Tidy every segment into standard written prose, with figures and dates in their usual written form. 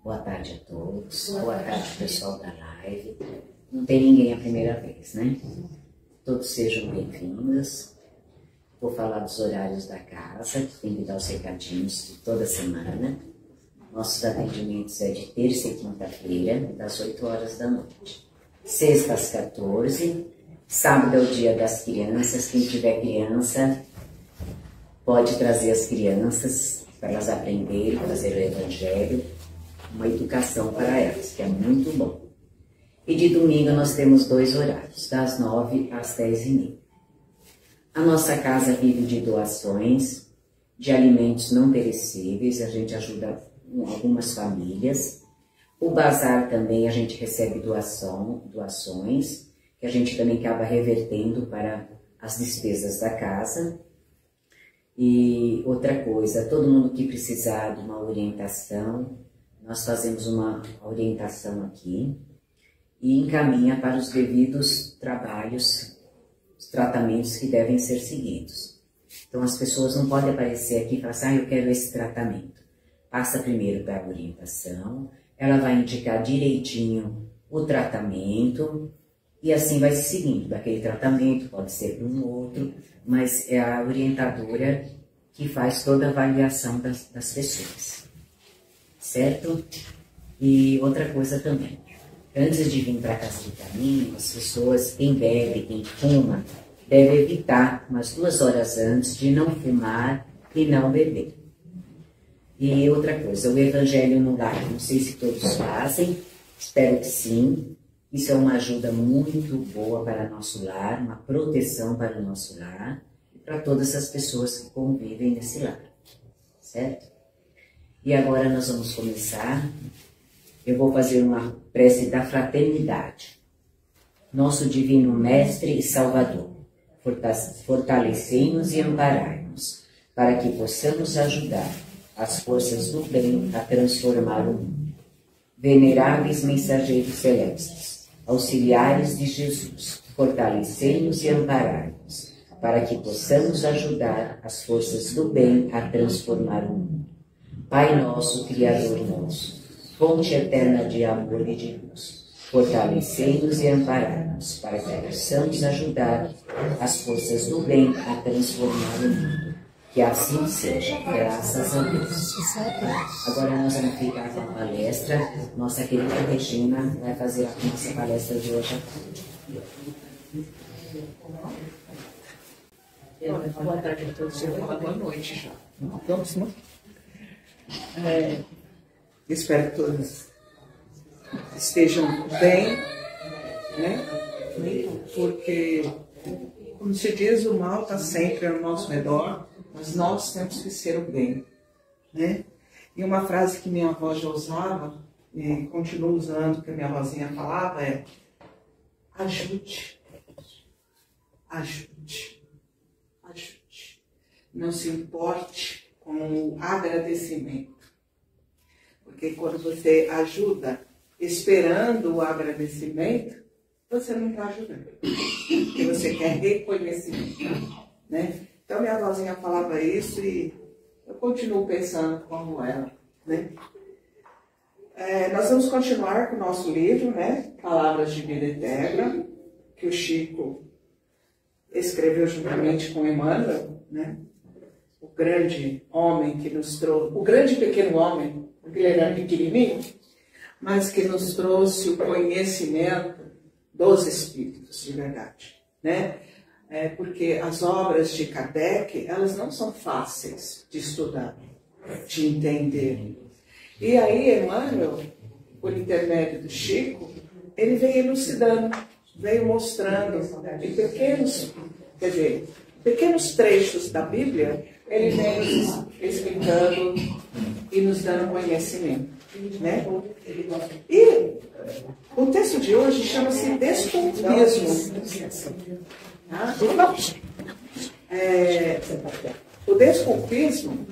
Boa tarde a todos, boa tarde pessoal da live. Não tem ninguém a primeira vez, né? Todos sejam bem-vindos. Vou falar dos horários da casa, que tem que dar os recadinhos de toda semana. Nossos atendimentos é de terça e quinta-feira, das 8 horas da noite. Sexta às 14, sábado é o dia das crianças. Quem tiver criança, pode trazer as crianças para elas aprenderem, fazer o evangelho. Uma educação para elas, que é muito bom. E de domingo nós temos 2 horários, das 9 às 10h30. A nossa casa vive de doações, de alimentos não perecíveis, a gente ajuda algumas famílias. O bazar também a gente recebe doações, que a gente também acaba revertendo para as despesas da casa. E outra coisa, todo mundo que precisar de uma orientação, nós fazemos uma orientação aqui e encaminha para os devidos trabalhos, os tratamentos que devem ser seguidos. Então as pessoas não podem aparecer aqui e falar assim, eu quero esse tratamento. Passa primeiro para a orientação, ela vai indicar direitinho o tratamento e assim vai se seguindo. Daquele tratamento pode ser para um outro, mas é a orientadora que faz toda a avaliação das pessoas. Certo? E outra coisa também, antes de vir para a casa de caminho, as pessoas, quem bebe, quem fuma, deve evitar umas 2 horas antes de não fumar e não beber. E outra coisa, o evangelho no lar, não sei se todos fazem, espero que sim. Isso é uma ajuda muito boa para nosso lar, uma proteção para o nosso lar e para todas as pessoas que convivem nesse lar, certo? E agora nós vamos começar. Eu vou fazer uma prece da fraternidade. Nosso divino Mestre e Salvador, fortalecei-nos e amparai-nos, para que possamos ajudar as forças do bem a transformar o mundo. Veneráveis mensageiros celestes, auxiliares de Jesus, fortalecei-nos e amparai-nos, para que possamos ajudar as forças do bem a transformar o mundo. Pai nosso, Criador nosso, fonte eterna de amor e de luz, fortalecei-nos e amparai-nos, para que possamos ajudar as forças do bem a transformar o mundo. Que assim seja, graças a Deus. Agora nós vamos ficar com a palestra. Nossa querida Regina vai fazer a nossa palestra de hoje. Boa tarde a todos. Eu vou falar boa noite já. Vamos, não? Espero que todos estejam bem, né? Porque, como se diz, o mal está sempre ao nosso redor, mas nós temos que ser o bem, né? E uma frase que minha avó já usava, e continuo usando, que a minha avózinha falava, é: ajude, ajude, ajude. Não se importe com o agradecimento. Porque quando você ajuda esperando o agradecimento, você não está ajudando. Porque você quer reconhecimento, né? Então minha avózinha falava isso e eu continuo pensando como ela, né? Nós vamos continuar com o nosso livro, né? Palavras de Vida Eterna, que o Chico escreveu juntamente com Emmanuel, né? O grande homem que nos trouxe, o grande pequeno homem, porque ele era pequenininho, mas que nos trouxe o conhecimento dos espíritos, de verdade, né? Porque as obras de Kardec, elas não são fáceis de estudar, de entender. E aí Emmanuel, por intermédio do Chico, ele veio elucidando, veio mostrando em pequenos trechos da Bíblia, ele vem nos explicando e nos dando conhecimento, né? E o texto de hoje chama-se Desculpismo. Tá? O desculpismo.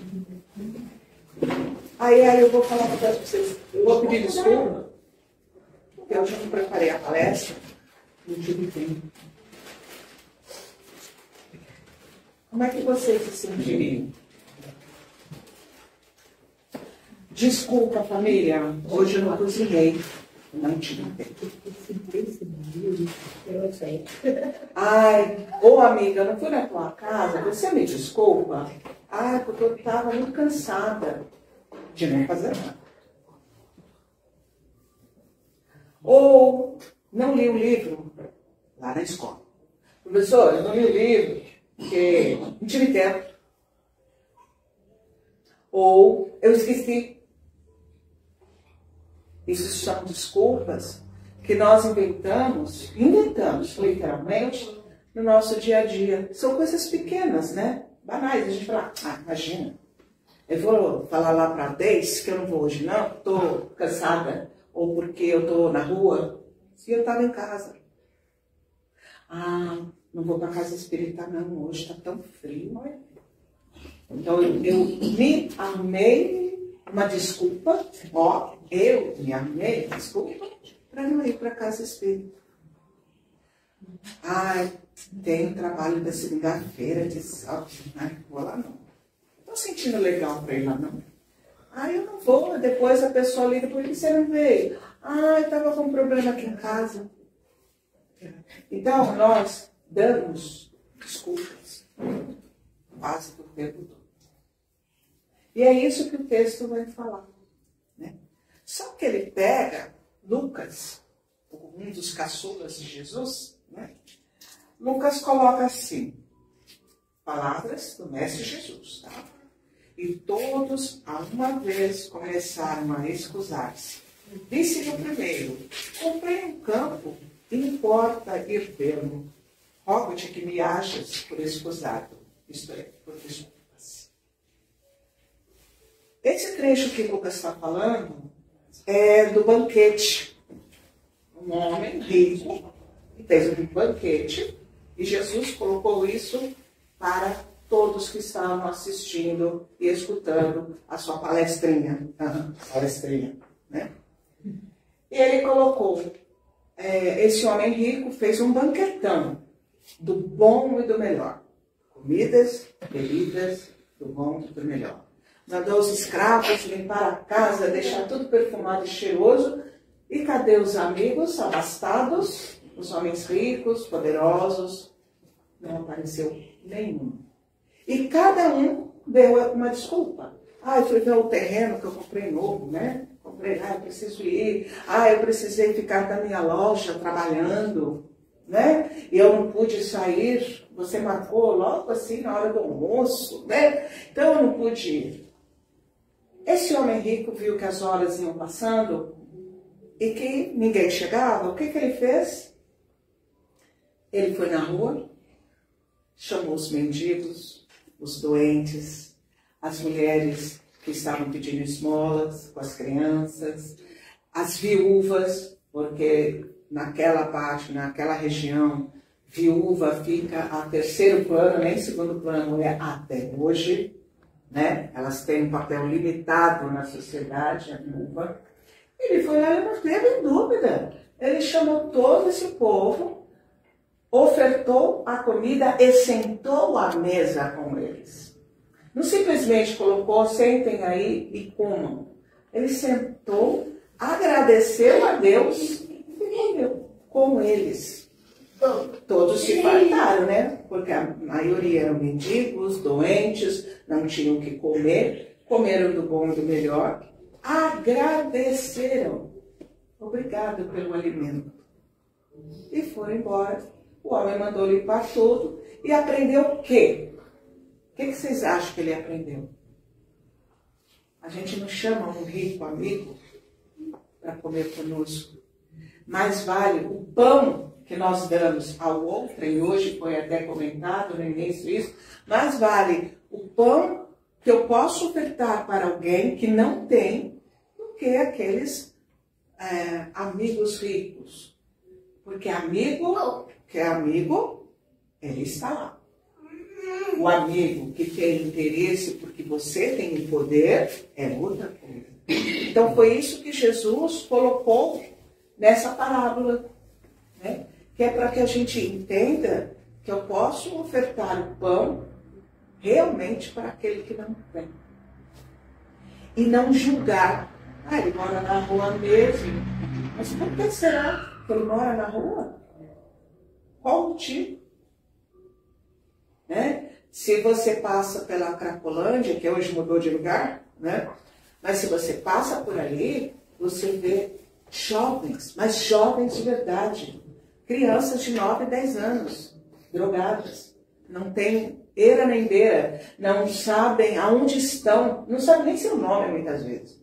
Aí eu vou falar para vocês, eu vou pedir desculpa, porque eu já não preparei a palestra, não tive tempo. Como é que vocês se sentiriam? Desculpa, família, hoje eu não cozinhei. Não tinha tempo. Eu sei. Ai, ô amiga, eu não fui na tua casa, você me desculpa? Ai, porque eu estava muito cansada de não fazer nada. Ou não li o livro lá na escola. Professor, eu não li o livro porque não tive tempo. Ou eu esqueci. Isso são desculpas que nós inventamos literalmente, no nosso dia a dia. São coisas pequenas, né? Banais. A gente fala, imagina, eu vou falar lá para a Deise que eu não vou hoje não, estou cansada, ou porque eu estou na rua, se eu estava em casa. Não vou para a casa espírita não, hoje está tão frio. Então eu me arrumei uma desculpa, eu me arrumei desculpa para não ir para a casa espírita. Tem trabalho da segunda-feira de sábado, vou lá não. Estou sentindo legal para ir lá não. Eu não vou, depois a pessoa liga, por que você não veio? Estava com um problema aqui em casa. Então nós damos desculpas quase do tempo todo. E é isso que o texto vai falar. Né? Só que ele pega Lucas, um dos caçulas de Jesus, né? Lucas coloca assim, palavras do Mestre Jesus, tá? E todos, a uma vez, começaram a excusar-se. Disse-lhe o primeiro, comprei um campo e importa ir vê-lo. Rogo-te que me hajas por escusado, isto é, por desculpas. Esse trecho que Lucas está falando é do banquete. Um homem rico fez um banquete e Jesus colocou isso para todos que estavam assistindo e escutando a sua palestrinha. Palestrinha, né? E ele colocou, esse homem rico fez um banquetão do bom e do melhor. Comidas, bebidas, do bom e do melhor. Mandou os escravos limpar a casa, deixar tudo perfumado e cheiroso. E cadê os amigos abastados? Os homens ricos, poderosos? Não apareceu nenhum. E cada um deu uma desculpa. Eu fui ver o terreno que eu comprei novo, né? Comprei, eu preciso ir. Eu precisei ficar na minha loja trabalhando, né? E eu não pude sair. Você marcou logo assim na hora do almoço, né? Então eu não pude ir. Esse homem rico viu que as horas iam passando e que ninguém chegava. O que ele fez? Ele foi na rua, chamou os mendigos, os doentes, as mulheres que estavam pedindo esmolas com as crianças, as viúvas, porque naquela parte, naquela região, viúva fica a terceiro plano, nem segundo plano é até hoje. Né? Elas têm um papel limitado na sociedade, a viúva. Ele foi lá e não teve dúvida. Ele chamou todo esse povo, ofertou a comida e sentou à mesa com eles. Não simplesmente colocou, sentem aí e comam. Ele sentou, agradeceu a Deus e comeu com eles. Todos se fartaram, né? Porque a maioria eram mendigos, doentes, não tinham o que comer, comeram do bom e do melhor, agradeceram. Obrigado pelo alimento. E foram embora. O homem mandou limpar tudo e aprendeu o quê? O que vocês acham que ele aprendeu? A gente não chama um rico amigo para comer conosco. Mais vale o pão que nós damos ao outro, e hoje foi até comentado no início isso, mais vale o pão que eu posso ofertar para alguém que não tem, do que aqueles amigos ricos. Porque amigo que é amigo, ele está lá. O amigo que tem interesse porque você tem poder é outra coisa. Então foi isso que Jesus colocou nessa parábola, né? Que é para que a gente entenda que eu posso ofertar o pão realmente para aquele que não tem. e não julgar. Ah, ele mora na rua mesmo. Mas por que será que ele mora na rua? Qual o motivo? Né? Se você passa pela Cracolândia, que hoje mudou de lugar, né? Mas se você passa por ali, você vê jovens, mas jovens de verdade, crianças de 9, 10 anos, drogadas, não tem eira nem beira, não sabem aonde estão, não sabem nem seu nome muitas vezes.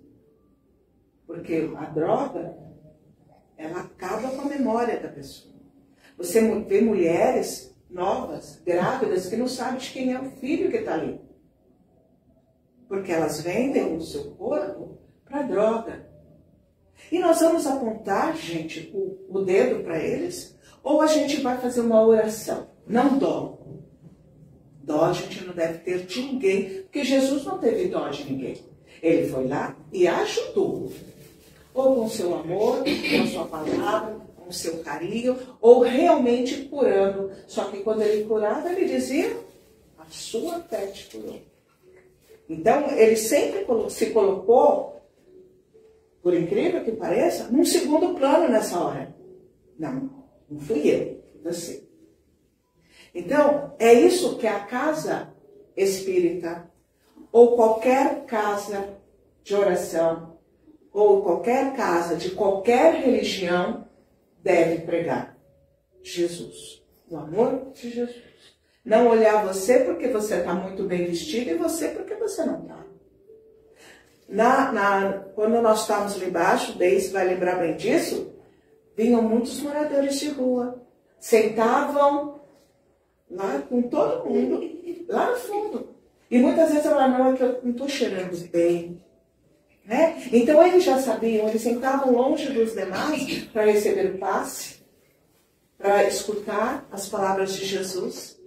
Porque a droga, ela acaba com a memória da pessoa. Você vê mulheres novas, grávidas, que não sabem de quem é o filho que está ali. Porque elas vendem o seu corpo para droga. E nós vamos apontar, gente, o dedo para eles, ou a gente vai fazer uma oração? Não dó. Dó a gente não deve ter de ninguém, porque Jesus não teve dó de ninguém. Ele foi lá e ajudou. Ou com seu amor, com a sua palavra, com o seu carinho, ou realmente curando. Só que quando ele curava, ele dizia, a sua fé te curou. Então, ele sempre se colocou, por incrível que pareça, num segundo plano nessa hora. Não fui eu, foi você. Então, é isso que a casa espírita, ou qualquer casa de oração, ou qualquer casa de qualquer religião, deve pregar. Jesus. O amor de Jesus. Não olhar você porque você está muito bem vestido e você porque você não está. Quando nós estávamos lá embaixo, Deise vai lembrar bem disso, vinham muitos moradores de rua. Sentavam lá com todo mundo, lá no fundo. E muitas vezes eu falava, não, é que eu não estou cheirando bem. Né? Então eles já sabiam, eles sentavam longe dos demais para receber o passe, para escutar as palavras de Jesus.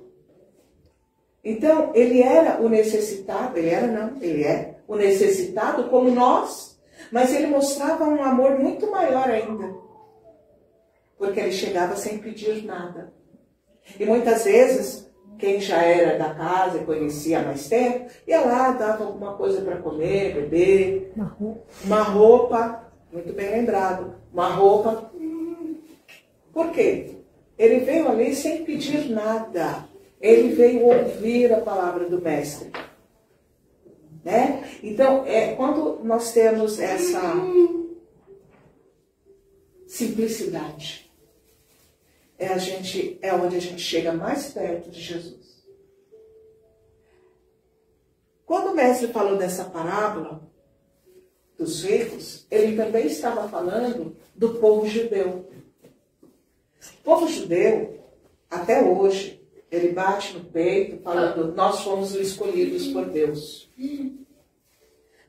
Então, ele era o necessitado, ele é o necessitado como nós, mas ele mostrava um amor muito maior ainda, porque ele chegava sem pedir nada. E muitas vezes, quem já era da casa e conhecia há mais tempo, ia lá, dava alguma coisa para comer, beber, uma roupa, muito bem lembrado, uma roupa. Por quê? Ele veio ali sem pedir nada. Ele veio ouvir a palavra do Mestre. Né? Então, quando nós temos essa simplicidade, é onde a gente chega mais perto de Jesus. Quando o Mestre falou dessa parábola dos ricos, ele também estava falando do povo judeu. O povo judeu, até hoje, ele bate no peito falando, nós fomos os escolhidos por Deus.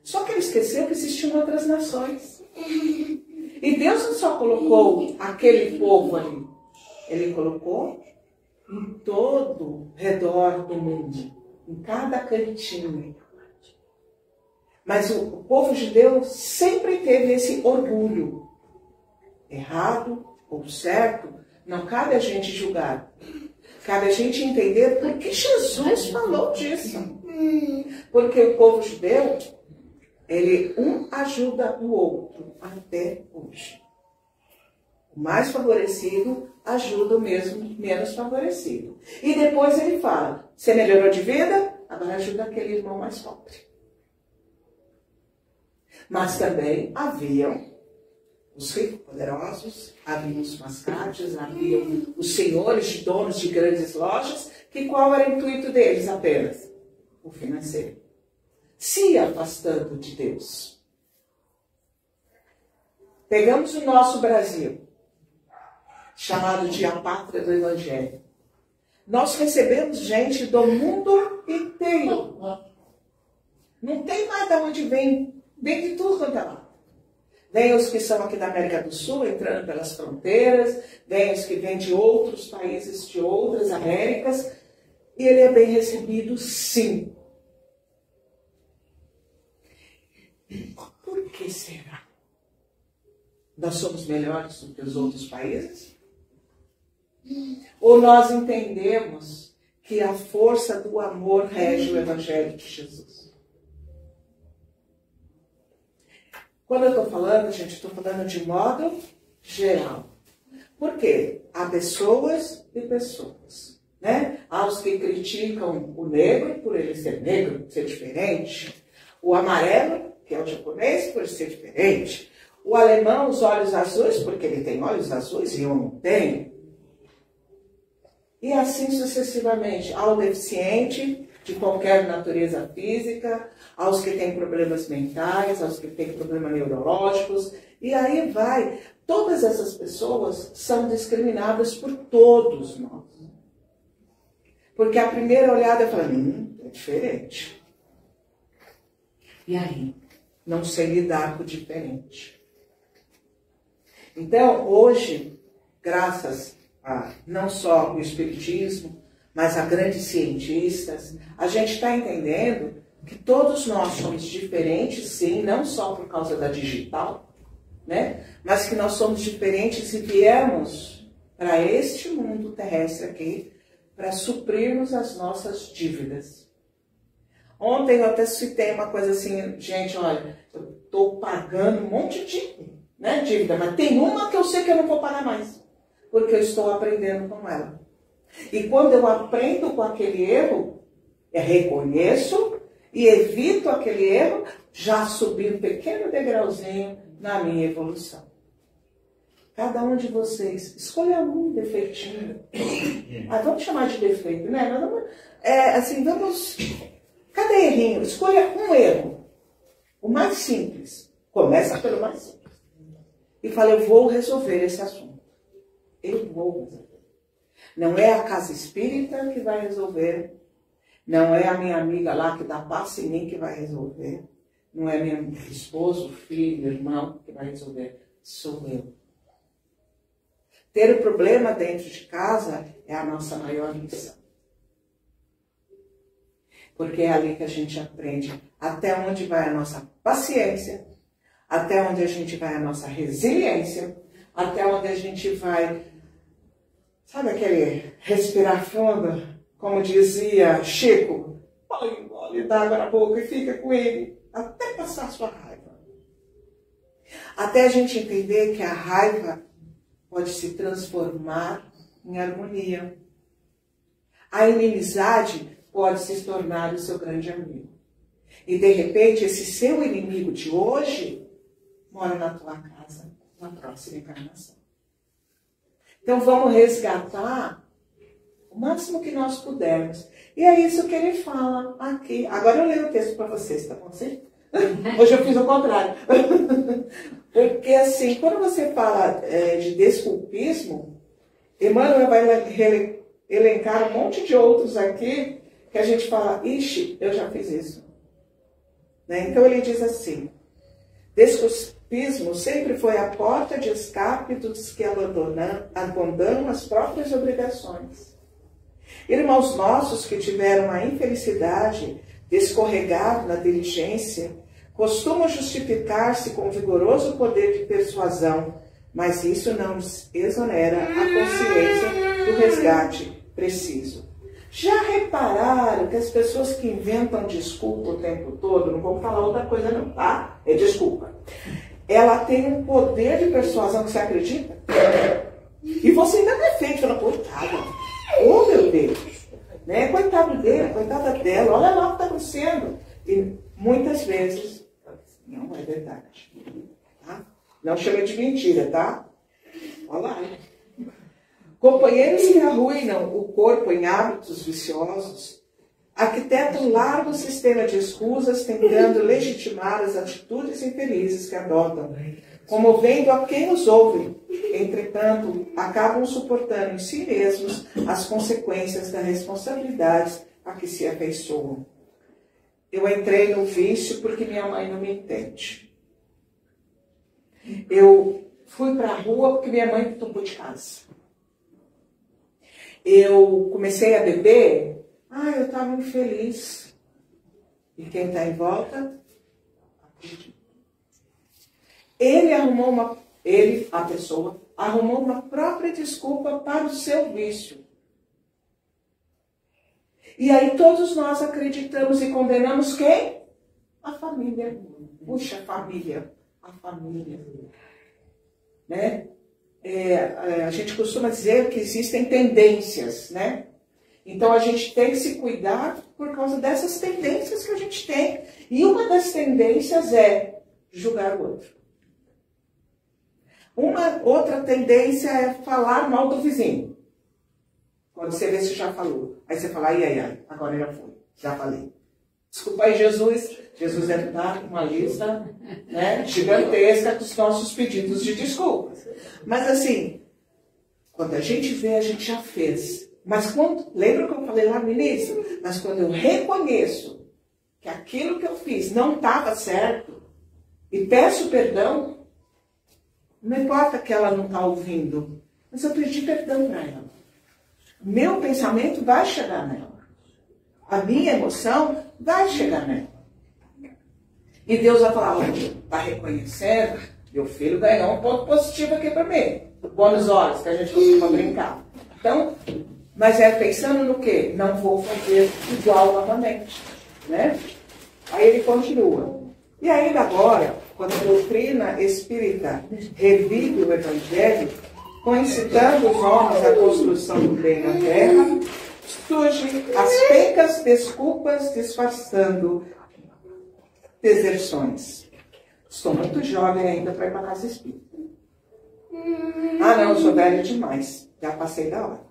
Só que ele esqueceu que existiam outras nações. E Deus não só colocou aquele povo ali, ele colocou em todo o redor do mundo, em cada cantinho. Mas o povo judeu sempre teve esse orgulho. Errado ou certo, não cabe a gente julgar. Cabe a gente entender por que Jesus falou disso. Porque o povo judeu, ele ajuda o outro até hoje. O mais favorecido ajuda o menos favorecido. E depois ele fala, você melhorou de vida? Agora ajuda aquele irmão mais pobre. Mas também haviam os ricos poderosos, haviam os mascates, haviam os senhores, donos de grandes lojas, que qual era o intuito deles apenas? O financeiro. Se afastando de Deus. Pegamos o nosso Brasil, chamado de a pátria do Evangelho. Nós recebemos gente do mundo inteiro. Não tem nada onde vem de tudo quanto é lá. Vem os que são aqui da América do Sul, entrando pelas fronteiras, vem os que vêm de outros países, de outras Américas, e ele é bem recebido, sim. Por que será? Nós somos melhores do que os outros países? Ou nós entendemos que a força do amor rege o Evangelho de Jesus? Quando eu estou falando, gente, estou falando de modo geral. Por quê? Há pessoas e pessoas, né? Há os que criticam o negro por ele ser negro, ser diferente. O amarelo, que é o japonês, por ser diferente. O alemão, os olhos azuis, porque ele tem olhos azuis e eu não tenho. E assim sucessivamente. Há o deficiente de qualquer natureza física, aos que têm problemas mentais, aos que têm problemas neurológicos, e aí vai. Todas essas pessoas são discriminadas por todos nós. Porque a primeira olhada fala, é diferente. E aí? Não sei lidar com o diferente. Então, hoje, graças a não só o espiritismo, mas a grandes cientistas, a gente está entendendo que todos nós somos diferentes, sim, não só por causa da digital, né? Mas que nós somos diferentes e viemos para este mundo terrestre aqui para suprirmos as nossas dívidas. Ontem eu até citei uma coisa assim, gente, olha, eu estou pagando um monte de dívida, mas tem uma que eu sei que eu não vou pagar mais, porque eu estou aprendendo com ela. E quando eu aprendo com aquele erro, eu reconheço e evito aquele erro, já subi um pequeno degrauzinho na minha evolução. Cada um de vocês, escolha um defeitinho. Vamos chamar de defeito, né? Cada errinho, escolha um erro. O mais simples. Começa pelo mais simples. E fala, eu vou resolver esse assunto. Eu vou resolver. Não é a casa espírita que vai resolver. Não é a minha amiga lá que dá passe em mim que vai resolver. Não é meu esposo, filho, irmão que vai resolver. Sou eu. Ter o problema dentro de casa é a nossa maior missão. Porque é ali que a gente aprende até onde vai a nossa paciência, até onde a gente vai a nossa resiliência, até onde a gente vai, sabe aquele respirar fundo, como dizia Chico, põe um gole d'água na boca e fica com ele, até passar a sua raiva. Até a gente entender que a raiva pode se transformar em harmonia. A inimizade pode se tornar o seu grande amigo. E de repente, esse seu inimigo de hoje mora na tua casa, na próxima encarnação. Então vamos resgatar o máximo que nós pudermos. E é isso que ele fala aqui. Agora eu leio o texto para vocês, tá bom? Sim? Hoje eu fiz o contrário. Porque assim, quando você fala de desculpismo, Emmanuel vai elencar um monte de outros aqui que a gente fala, ixi, eu já fiz isso. Né? Então ele diz assim, desculpismo sempre foi a porta de escape dos que abandonam as próprias obrigações. Irmãos nossos que tiveram a infelicidade de escorregar na diligência, costumam justificar-se com vigoroso poder de persuasão, mas isso não nos exonera a consciência do resgate preciso. Já repararam que as pessoas que inventam desculpa o tempo todo, não vou falar outra coisa não, tá? É desculpa. Ela tem um poder de persuasão que você acredita? E você ainda defende, fala, coitada. Oh, meu Deus. Né? Coitado dele, coitada dela, olha lá o que está acontecendo. E muitas vezes, não é verdade. Tá? Não chama de mentira, tá? Olha lá. Companheiros que arruinam o corpo em hábitos viciosos, arquitetam um largo sistema de escusas tentando legitimar as atitudes infelizes que adotam, comovendo a quem os ouve. Entretanto, acabam suportando em si mesmos as consequências das responsabilidades a que se afeiçoam. Eu entrei no vício porque minha mãe não me entende. Eu fui para a rua porque minha mãe me tomou de casa. Eu comecei a beber, eu estava infeliz. E quem está em volta? A pessoa, arrumou uma própria desculpa para o seu vício. E aí todos nós acreditamos e condenamos quem? A família. Puxa, família. a família. Né? A gente costuma dizer que existem tendências, né? Então a gente tem que se cuidar por causa dessas tendências que a gente tem. E uma das tendências é julgar o outro. Uma outra tendência é falar mal do vizinho. Quando você vê se já falou. Aí você fala, ai, agora já foi, já falei. Desculpa aí, Jesus. Jesus deve dar uma lista, né, gigantesca dos nossos pedidos de desculpas. Mas assim, quando a gente vê, a gente já fez. Mas quando, lembra que eu falei lá no início? Mas quando eu reconheço que aquilo que eu fiz não estava certo e peço perdão, não importa que ela não está ouvindo, mas eu pedi perdão para ela. Meu pensamento vai chegar nela. A minha emoção vai chegar nela. E Deus vai falar, olha, está reconhecendo, meu filho ganhou um ponto positivo aqui para mim. Bônus horas, que a gente costuma brincar. Então, mas é pensando no quê? Não vou fazer igual novamente. Né? Aí ele continua. E ainda agora, quando a doutrina espírita revive o Evangelho, concitando os homens à construção do bem na terra, surgem as pencas desculpas disfarçando deserções. Estou muito jovem ainda para ir para a casa espírita. Ah, não, eu sou velho demais. Já passei da hora.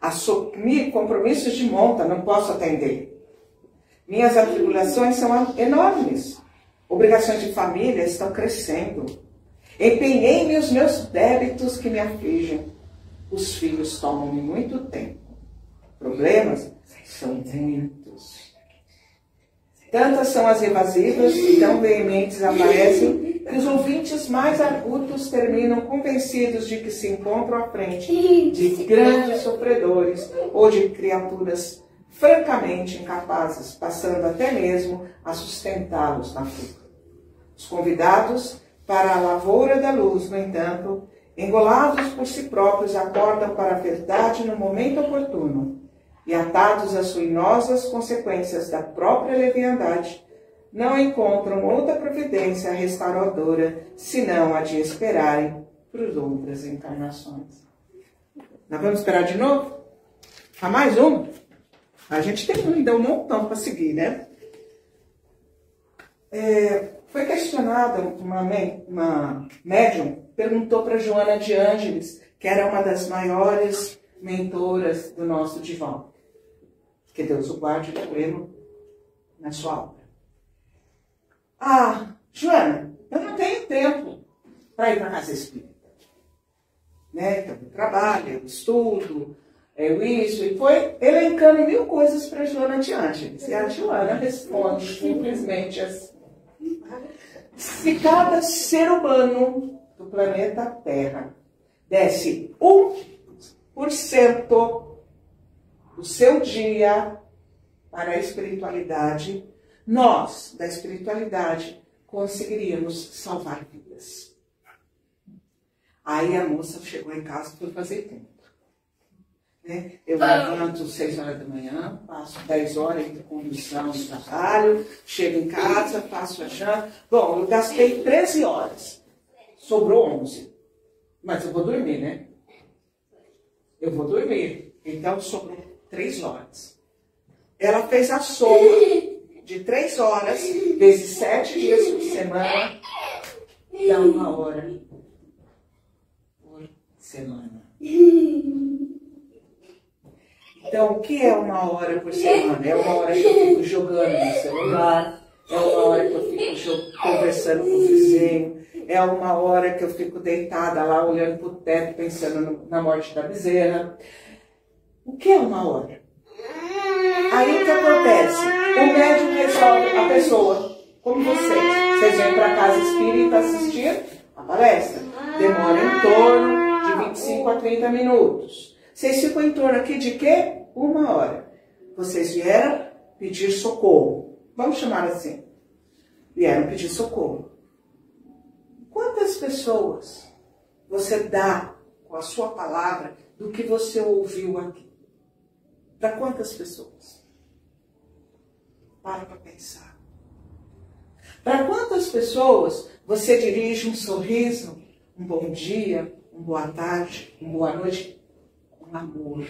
Assumir compromissos de monta, não posso atender. Minhas atribulações são enormes. Obrigações de família estão crescendo. Empenhei-me os meus débitos que me afligem. Os filhos tomam-me muito tempo. Problemas são muitos. Tantas são as evasivas e tão veementes aparecem que os ouvintes mais argutos terminam convencidos de que se encontram à frente de grandes sofredores ou de criaturas francamente incapazes, passando até mesmo a sustentá-los na fuga. Os convidados para a lavoura da luz, no entanto, engolados por si próprios, acordam para a verdade no momento oportuno e, atados às ruinosas consequências da própria leviandade, não encontram outra providência restauradora senão a de esperarem por outras encarnações. Nós vamos esperar de novo? A mais um? A gente tem ainda um montão para seguir, né? Foi questionada uma médium, perguntou para Joana de Ângeles, que era uma das maiores mentoras do nosso Divaldo. Que Deus o guarde pleno na sua obra. Ah, Joana, eu não tenho tempo para ir para a casa espírita. Né? Então, eu trabalho, eu estudo, isso, e foi elencando 1000 coisas para Joana de Ângeles. E a Joana responde simplesmente assim: se cada ser humano do planeta Terra desse 1% do seu dia para a espiritualidade, nós, da espiritualidade, conseguiríamos salvar vidas. Aí a moça chegou em casa e foi fazer tempo. Né? Eu levanto 6 horas da manhã, passo 10 horas de condução do trabalho, chego em casa, faço a janta. Bom, eu gastei 13 horas, sobrou 11. Mas eu vou dormir, né? Eu vou dormir, então sobrou 3 horas. Ela fez a soma de 3 horas, vezes 7 dias por semana, dá 1 hora por semana. Então, o que é 1 hora por semana? É 1 hora que eu fico jogando no celular, é 1 hora que eu fico conversando com o vizinho, é 1 hora que eu fico deitada lá, olhando para o teto, pensando na morte da bezerra. O que é 1 hora? Aí o que acontece? O médium resolve a pessoa, como vocês. Vocês vêm para a casa espírita assistir a palestra. Demora em torno de 25 a 30 minutos. Vocês ficam em torno aqui de quê? 1 hora. Vocês vieram pedir socorro. Vamos chamar assim. Vieram pedir socorro. Quantas pessoas você dá com a sua palavra do que você ouviu aqui? Para quantas pessoas? Para pensar. Para quantas pessoas Você dirige um sorriso, um bom dia, uma boa tarde, uma boa noite, com amor.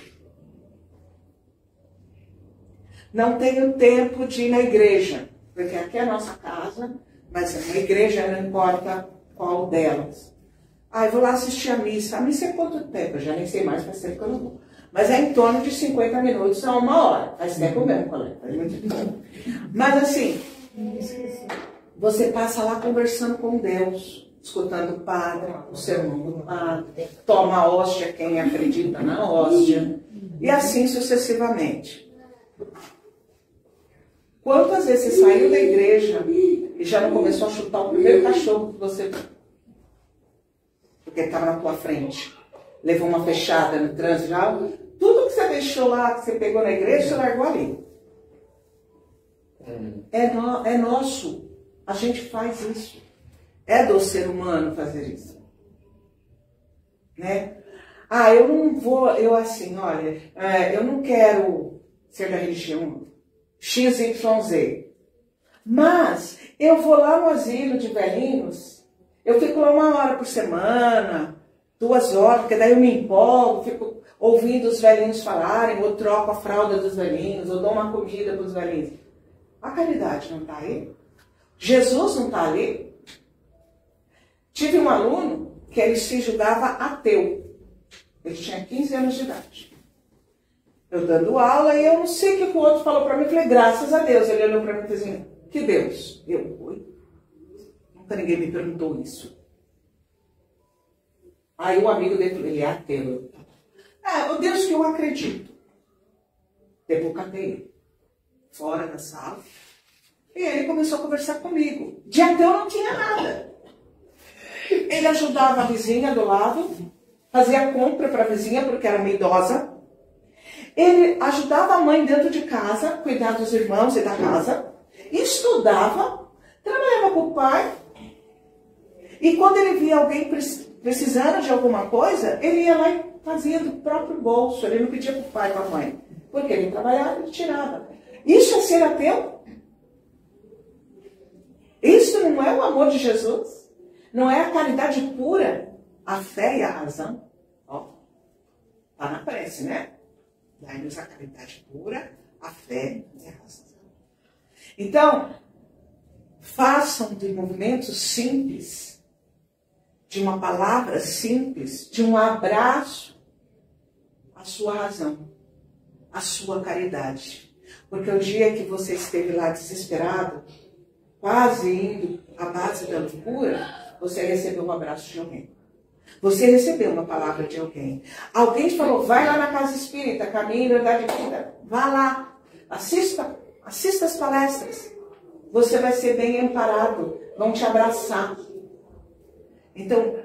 Não tenho tempo de ir na igreja, porque aqui é a nossa casa, mas a igreja não importa qual delas. Eu vou lá assistir a missa. A missa é quanto tempo? Eu já nem sei mais, faz tempo que eu não vou. Mas é em torno de 50 minutos a 1 hora. Faz tempo mesmo, colega. Faz muito tempo. Mas assim, você passa lá conversando com Deus, escutando o padre, o sermão do padre, toma a hóstia quem acredita na hóstia, e assim sucessivamente. Quantas vezes você saiu da igreja e já não começou a chutar o primeiro cachorro que você viu? Porque estava na tua frente. Levou uma fechada no trânsito, já, tudo que você deixou lá, que você pegou na igreja, você largou ali. É nosso. A gente faz isso. É do ser humano fazer isso. Né? Eu não vou, eu não quero ser da religião XYZ. Mas eu vou lá no asilo de velhinhos, eu fico lá 1 hora por semana, 2 horas, porque daí eu me empolgo, fico ouvindo os velhinhos falarem, ou troco a fralda dos velhinhos, ou dou uma comida para os velhinhos. A caridade não está aí? Jesus não está ali? Tive um aluno que ele se julgava ateu. Ele tinha 15 anos de idade. Eu dando aula e eu não sei o que o outro falou para mim. Eu falei, graças a Deus. Ele olhou para mim e disse assim, que Deus? Oi? Nunca ninguém me perguntou isso. Aí o amigo dele falou, ele é ateu. O Deus que eu acredito. Depois catei ele. Fora da sala. E ele começou a conversar comigo. De ateu não tinha nada. Ele ajudava a vizinha do lado, fazia compra para a vizinha, porque era meio idosa. Ele ajudava a mãe dentro de casa, cuidar dos irmãos e da casa. Estudava, trabalhava com o pai. E quando ele via alguém precisando de alguma coisa, ele ia lá e fazia do próprio bolso. Ele não pedia para o pai e para a mãe. Porque ele trabalhava e tirava. Isso é ser ateu? Isso não é o amor de Jesus? Não é a caridade pura? A fé e a razão? Está na prece, né? Dai-nos a caridade pura, a fé e a razão. Então, façam de movimentos simples, de uma palavra simples, de um abraço, a sua razão, a sua caridade. Porque o dia que você esteve lá desesperado, quase indo à base da loucura, você recebeu um abraço de alguém. Você recebeu uma palavra de alguém. Alguém te falou, vai lá na casa espírita, caminho, verdade e vida. Vá lá, assista as palestras. Você vai ser bem amparado, vão te abraçar. Então,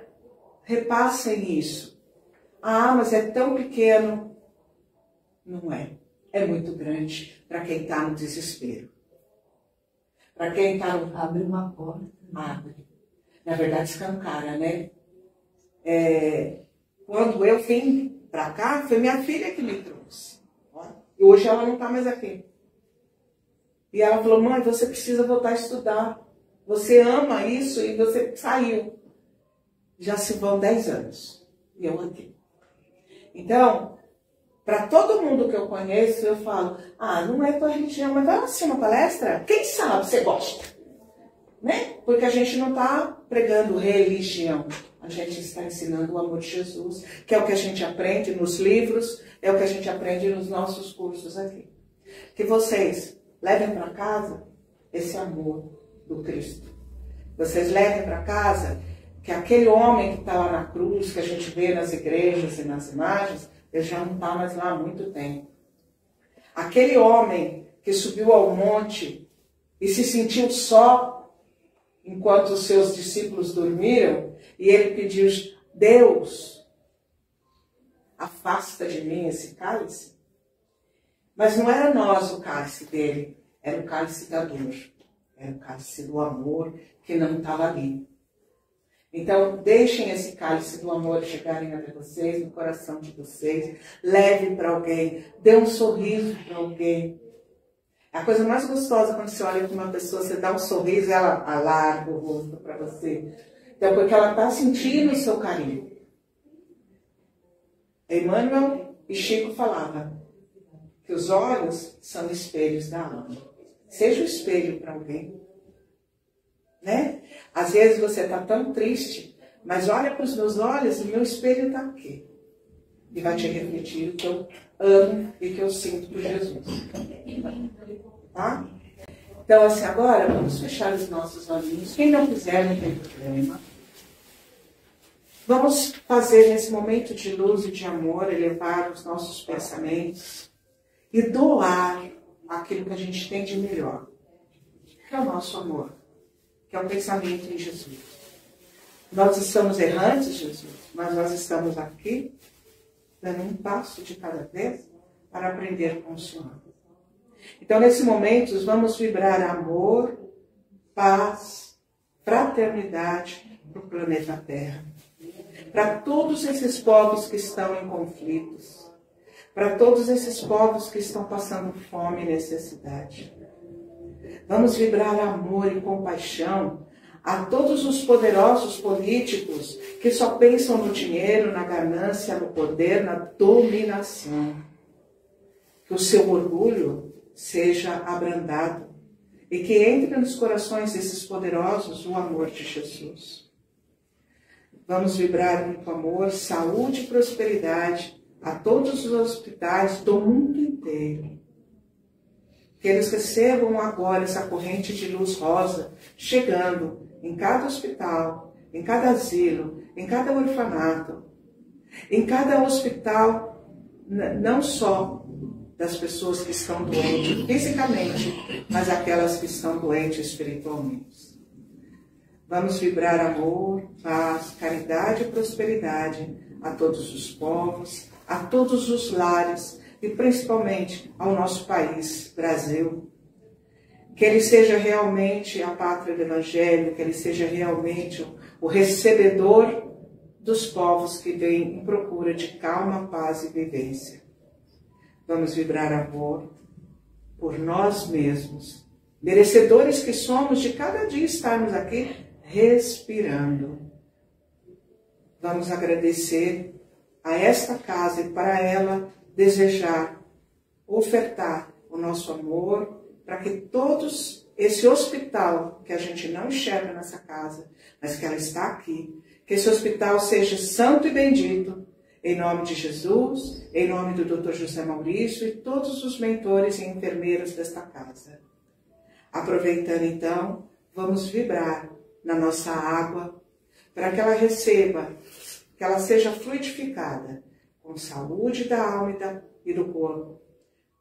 repassem isso. Mas é tão pequeno. Não é. É muito grande para quem está no desespero. Para quem está no... Abre uma porta. Abre. Na verdade, escancara, né? Quando eu vim para cá, foi minha filha que me trouxe. E hoje ela não está mais aqui. E ela falou, mãe, você precisa voltar a estudar. Você ama isso e você saiu. Já se vão 10 anos. E eu aqui. Então, para todo mundo que eu conheço, eu falo, não é tua religião, mas vai assistir uma palestra? Quem sabe você gosta? Né? Porque a gente não está pregando religião. A gente está ensinando o amor de Jesus, que é o que a gente aprende nos livros, é o que a gente aprende nos nossos cursos aqui. Que vocês levem para casa esse amor do Cristo. Vocês levem para casa que aquele homem que está lá na cruz, que a gente vê nas igrejas e nas imagens, ele já não está mais lá há muito tempo. Aquele homem que subiu ao monte e se sentiu só enquanto os seus discípulos dormiram, e ele pediu, Deus, afasta de mim esse cálice. Mas não era nós o cálice dele, era o cálice da dor, era o cálice do amor que não estava ali. Então, deixem esse cálice do amor chegarem até vocês, no coração de vocês, leve para alguém, dê um sorriso para alguém. É a coisa mais gostosa quando você olha para uma pessoa, você dá um sorriso, ela alarga o rosto para você. Então, porque ela está sentindo o seu carinho. Emmanuel e Chico falavam que os olhos são espelhos da alma. Seja o espelho para alguém. Né? Às vezes você está tão triste, mas olha para os meus olhos e meu espelho está aqui. E vai te refletir o que eu amo e que eu sinto por Jesus. Tá? Então, assim, agora vamos fechar os nossos olhinhos. Quem não quiser, não tem problema. Vamos fazer nesse momento de luz e de amor, elevar os nossos pensamentos e doar aquilo que a gente tem de melhor, que é o nosso amor, que é o pensamento em Jesus. Nós estamos errantes, Jesus, mas nós estamos aqui dando um passo de cada vez para aprender com o Senhor. Então, nesse momento, vamos vibrar amor, paz, fraternidade para o planeta Terra. Para todos esses povos que estão em conflitos, para todos esses povos que estão passando fome e necessidade. Vamos vibrar amor e compaixão a todos os poderosos políticos que só pensam no dinheiro, na ganância, no poder, na dominação. Que o seu orgulho seja abrandado e que entre nos corações desses poderosos o amor de Jesus. Vamos vibrar muito amor, saúde e prosperidade a todos os hospitais do mundo inteiro. Que eles recebam agora essa corrente de luz rosa chegando em cada hospital, em cada asilo, em cada orfanato, em cada hospital, não só das pessoas que estão doentes fisicamente, mas aquelas que estão doentes espiritualmente. Vamos vibrar amor, paz, caridade e prosperidade a todos os povos, a todos os lares e principalmente ao nosso país, Brasil. Que ele seja realmente a pátria do Evangelho, que ele seja realmente o recebedor dos povos que vêm em procura de calma, paz e vivência. Vamos vibrar amor por nós mesmos, merecedores que somos de cada dia estarmos aqui respirando. Vamos agradecer a esta casa e para ela desejar, ofertar o nosso amor para que todos, esse hospital que a gente não enxerga nessa casa, mas que ela está aqui, que esse hospital seja santo e bendito, em nome de Jesus, em nome do Dr. José Maurício e todos os mentores e enfermeiros desta casa. Aproveitando então, vamos vibrar na nossa água, para que ela receba, que ela seja fluidificada, com saúde da alma e do corpo,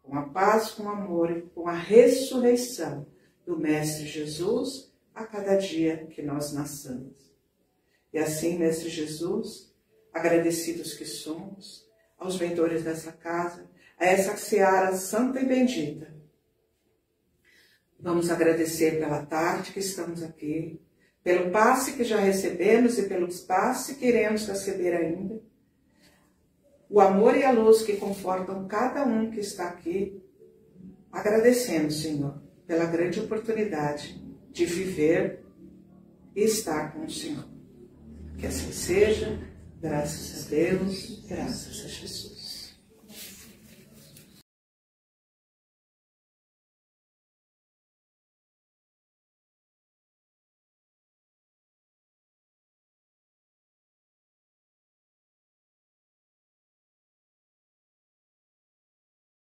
com a paz, com o amor e com a ressurreição do Mestre Jesus a cada dia que nós nasçamos. E assim, Mestre Jesus, agradecidos que somos, aos mentores dessa casa, a essa seara santa e bendita, vamos agradecer pela tarde que estamos aqui, pelo passe que já recebemos e pelo passe que iremos receber ainda, o amor e a luz que confortam cada um que está aqui, agradecendo, Senhor, pela grande oportunidade de viver e estar com o Senhor. Que assim seja, graças a Deus, graças a Jesus.